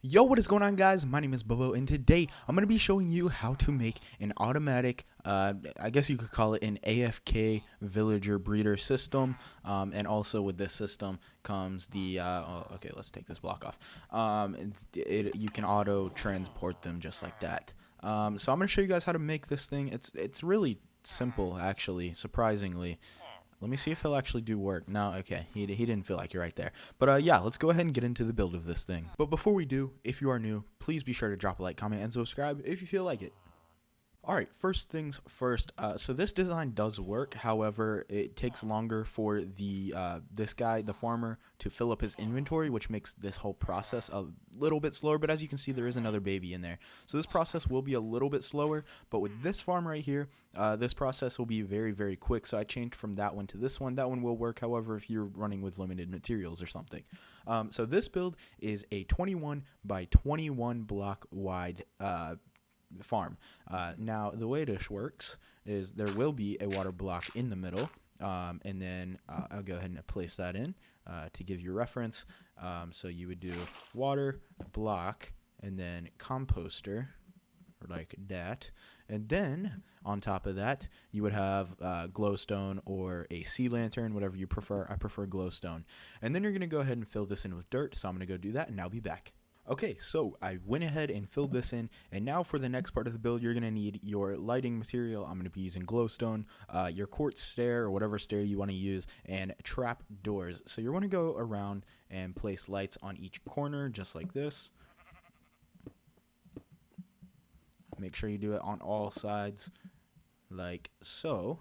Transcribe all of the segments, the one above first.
Yo, what is going on, guys? My name is Bubbo, and today I'm going to be showing you how to make an automatic, I guess you could call it an AFK villager breeder system. And also with this system comes the, okay, let's take this block off. You can auto transport them just like that. So I'm going to show you guys how to make this thing. It's really simple, actually, surprisingly. Let me see if he'll actually do work. No, okay, he didn't feel like it right there. But yeah, let's go ahead and get into the build of this thing. But before we do, if you are new, please be sure to drop a like, comment, and subscribe if you feel like it. Alright, first things first, so this design does work. However, it takes longer for this guy, the farmer, to fill up his inventory, which makes this whole process a little bit slower. But as you can see, there is another baby in there, so this process will be a little bit slower. But with this farm right here, this process will be very, very quick. So I changed from that one to this one. That one will work, however, if you're running with limited materials or something. So this build is a 21 by 21 block wide farm. Now the way this works is there will be a water block in the middle, and then I'll go ahead and place that in to give you reference. So you would do water block and then composter like that, and then on top of that you would have glowstone or a sea lantern, whatever you prefer. I prefer glowstone. And then you're gonna go ahead and fill this in with dirt, so I'm gonna go do that and I'll be back. Okay, so I went ahead and filled this in, and now for the next part of the build, you're going to need your lighting material. I'm going to be using glowstone, your quartz stair or whatever stair you want to use, and trap doors. So you're going to go around and place lights on each corner, just like this. Make sure you do it on all sides, like so.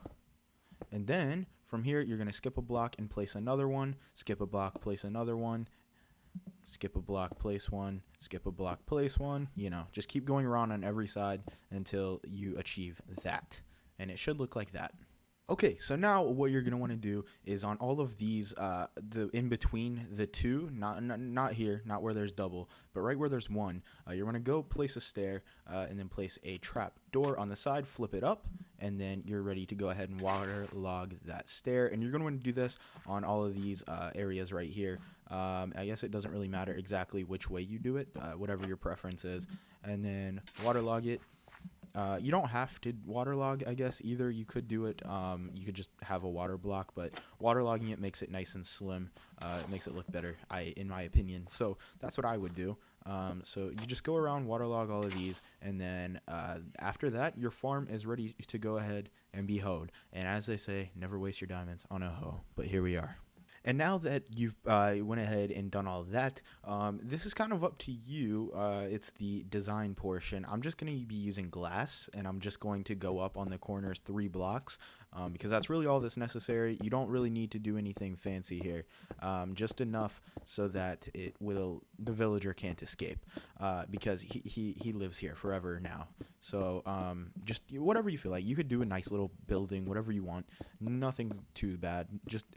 And then from here, you're going to skip a block and place another one, skip a block, place another one, skip a block, place one, skip a block, place one. You know, just keep going around on every side until you achieve that, and it should look like that. Okay, so now what you're gonna want to do is on all of these, the in between the two, not here, not where there's double, but right where there's one, you're gonna go place a stair, and then place a trap door on the side, flip it up, and then you're ready to go ahead and water log that stair. And you're gonna want to do this on all of these areas right here. I guess it doesn't really matter exactly which way you do it, whatever your preference is, and then waterlog it. You don't have to waterlog, I guess, either. You could do it, you could just have a water block, but waterlogging it makes it nice and slim. It makes it look better, in my opinion. So that's what I would do. So you just go around, waterlog all of these, and then after that, your farm is ready to go ahead and be hoed. And as they say, never waste your diamonds on a hoe. But here we are. And now that you've went ahead and done all of that, this is kind of up to you. It's the design portion. I'm just going to be using glass, and I'm just going to go up on the corners 3 blocks, because that's really all that's necessary. You don't really need to do anything fancy here, just enough so that the villager can't escape, because he lives here forever now. So just whatever you feel like. You could do a nice little building, whatever you want. Nothing too bad. Just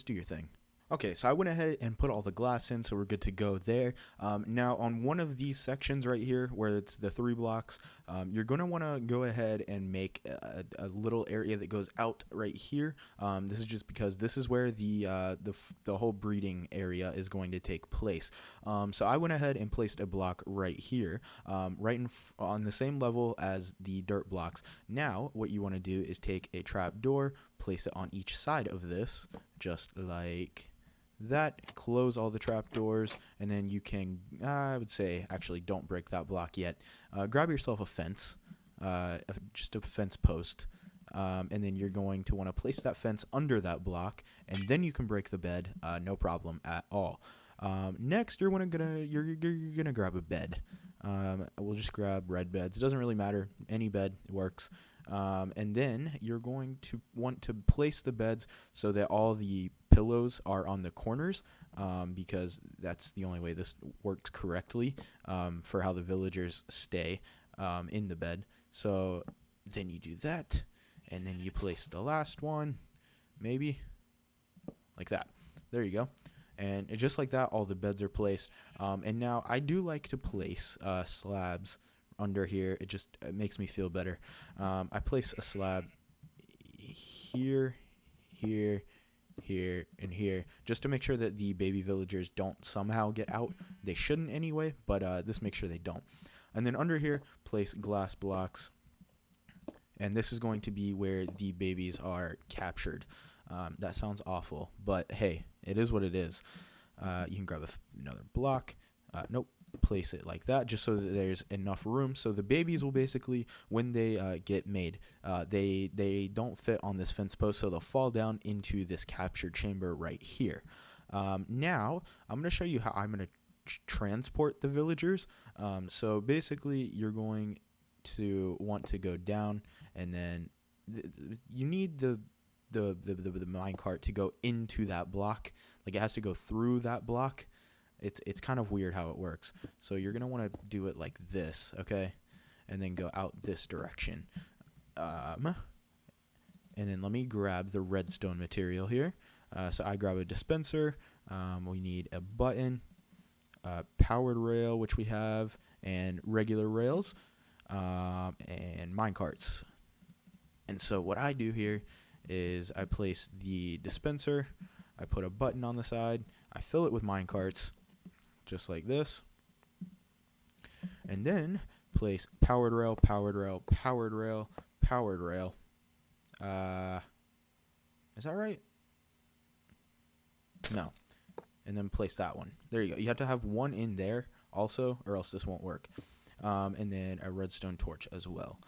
do your thing. Okay, so I went ahead and put all the glass in, so we're good to go there. Now, on one of these sections right here, where it's the 3 blocks, you're going to want to go ahead and make a little area that goes out right here. This is just because this is where the whole breeding area is going to take place. So I went ahead and placed a block right here, right on the same level as the dirt blocks. Now, what you want to do is take a trap door, place it on each side of this, just like that. Close all the trap doors, and then you can, I would say, actually don't break that block yet. Grab yourself a fence, just a fence post, and then you're going to want to place that fence under that block, and then you can break the bed, no problem at all. Next, you're gonna grab a bed. We'll just grab red beds. It doesn't really matter. Any bed works. And then you're going to want to place the beds so that all the pillows are on the corners, because that's the only way this works correctly, for how the villagers stay in the bed. So then you do that, and then you place the last one, maybe like that. There you go. And just like that, all the beds are placed. And now I do like to place slabs under here. It makes me feel better. I place a slab here, here, here, and here, just to make sure that the baby villagers don't somehow get out. They shouldn't anyway, but this makes sure they don't. And then under here, place glass blocks. And this is going to be where the babies are captured. That sounds awful, but hey, it is what it is. You can grab another block. Nope. Place it like that, just so that there's enough room. So the babies will basically, when they get made, they don't fit on this fence post, so they'll fall down into this captured chamber right here. Now, I'm going to show you how I'm going to transport the villagers. So basically, you're going to want to go down, and then you need the minecart to go into that block. Like, it has to go through that block. It's kind of weird how it works. So you're going to want to do it like this, okay? And then go out this direction. And then let me grab the redstone material here. So I grab a dispenser. We need a button, powered rail, which we have, and regular rails, and minecarts. And so what I do here is I place the dispenser. I put a button on the side. I fill it with minecarts, just like this. And then place powered rail, powered rail, powered rail, powered rail. Is that right? No. And then place that one. There you go. You have to have one in there also, or else this won't work. And then a redstone torch as well.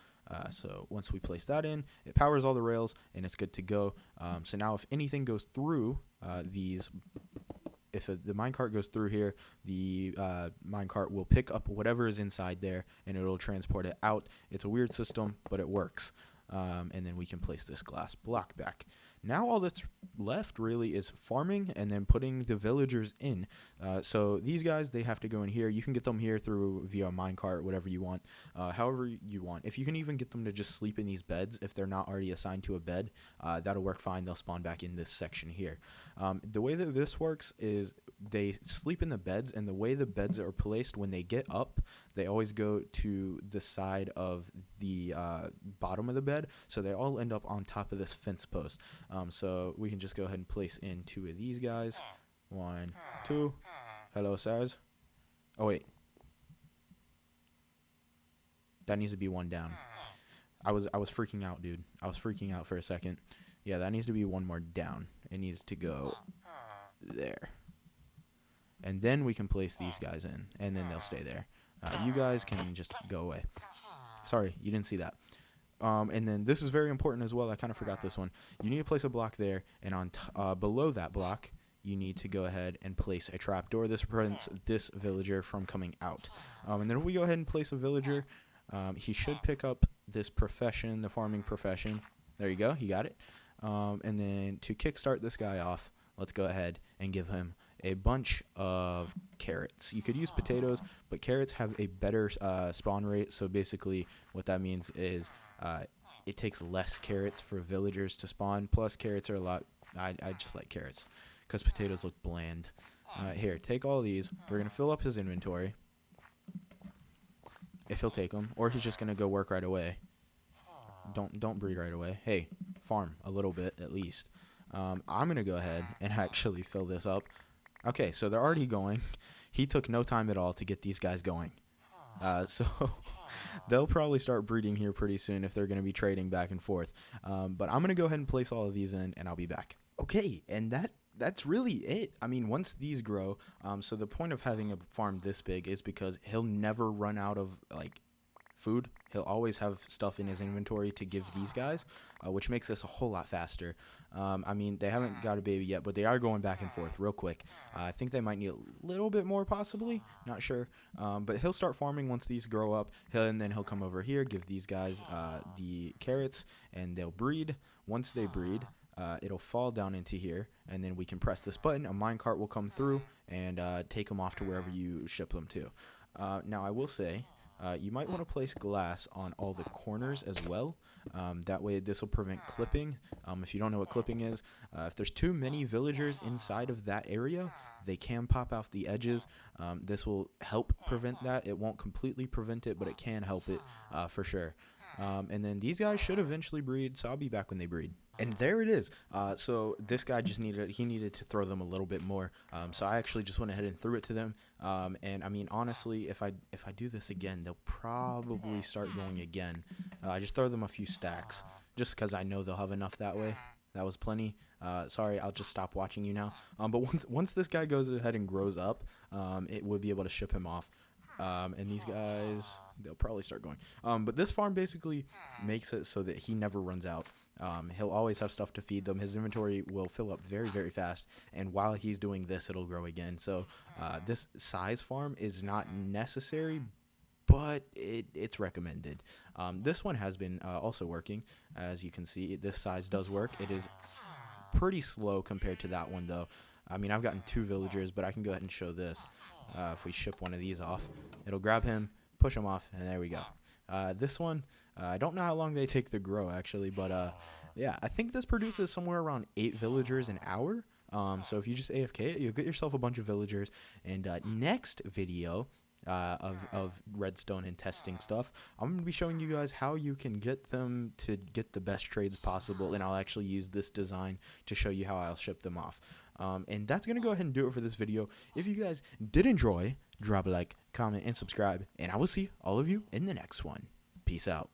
So once we place that in, it powers all the rails, and it's good to go. So now if anything goes through if the minecart goes through here, the minecart will pick up whatever is inside there, and it'll transport it out. It's a weird system, but it works. And then we can place this glass block back. Now all that's left really is farming and then putting the villagers in. So these guys, they have to go in here. You can get them here via minecart, whatever you want, however you want. If you can even get them to just sleep in these beds, if they're not already assigned to a bed, that'll work fine. They'll spawn back in this section here. The way that this works is they sleep in the beds, and the way the beds are placed, when they get up, they always go to the side of the bottom of the bed, so they all end up on top of this fence post. So we can just go ahead and place in 2 of these guys. 1, 2. Hello, sirs. Oh, wait. That needs to be 1 down. I was freaking out, dude. I was freaking out for a second. Yeah, that needs to be 1 more down. It needs to go there. And then we can place these guys in, and then they'll stay there. You guys can just go away. Sorry, you didn't see that. And then this is very important as well. I kind of forgot this one. You need to place a block there, and on below that block, you need to go ahead and place a trapdoor. This prevents this villager from coming out. And then if we go ahead and place a villager, he should pick up this profession, the farming profession. There you go. He got it. And then to kickstart this guy off, let's go ahead and give him a bunch of carrots. You could use potatoes, but carrots have a better spawn rate. So basically what that means is it takes less carrots for villagers to spawn. Plus carrots are a lot. I just like carrots because potatoes look bland. Here, take all these. We're going to fill up his inventory, if he'll take them, or he's just going to go work right away. Don't breed right away. Hey, farm a little bit at least. I'm going to go ahead and actually fill this up. Okay, so they're already going. He took no time at all to get these guys going. So they'll probably start breeding here pretty soon if they're going to be trading back and forth. But I'm going to go ahead and place all of these in, and I'll be back. Okay, and that's really it. I mean, once these grow, so the point of having a farm this big is because he'll never run out of, like, food. He'll always have stuff in his inventory to give these guys, which makes this a whole lot faster. I mean, they haven't got a baby yet, but they are going back and forth real quick. I think they might need a little bit more, possibly. Not sure. But he'll start farming once these grow up, and then he'll come over here, give these guys the carrots, and they'll breed. Once they breed, it'll fall down into here, and then we can press this button. A minecart will come through and take them off to wherever you ship them to. Now, I will say, you might want to place glass on all the corners as well. That way this will prevent clipping. If you don't know what clipping is, if there's too many villagers inside of that area, they can pop off the edges. This will help prevent that. It won't completely prevent it, but it can help it for sure. And then these guys should eventually breed, so I'll be back when they breed. And there it is. So this guy just needed to throw them a little bit more. So I actually just went ahead and threw it to them. And I mean, honestly, if I do this again, they'll probably start going again. I just throw them a few stacks just because I know they'll have enough that way. That was plenty. Sorry, I'll just stop watching you now. But once this guy goes ahead and grows up, it would be able to ship him off. And these guys, they'll probably start going. But this farm basically makes it so that he never runs out. He'll always have stuff to feed them. His inventory will fill up very, very fast. And while he's doing this, it'll grow again. So this size farm is not necessary, but it's recommended. This one has been also working. As you can see, this size does work. It is pretty slow compared to that one, though. I mean, I've gotten 2 villagers, but I can go ahead and show this. If we ship one of these off, it'll grab him, push him off, and there we go. This one, I don't know how long they take to grow, actually, but yeah, I think this produces somewhere around 8 villagers an hour. So if you just AFK, you'll get yourself a bunch of villagers. And next video of redstone and testing stuff, I'm going to be showing you guys how you can get them to get the best trades possible, and I'll actually use this design to show you how I'll ship them off. And that's going to go ahead and do it for this video. If you guys did enjoy, drop a like, comment, and subscribe, and I will see all of you in the next one. Peace out.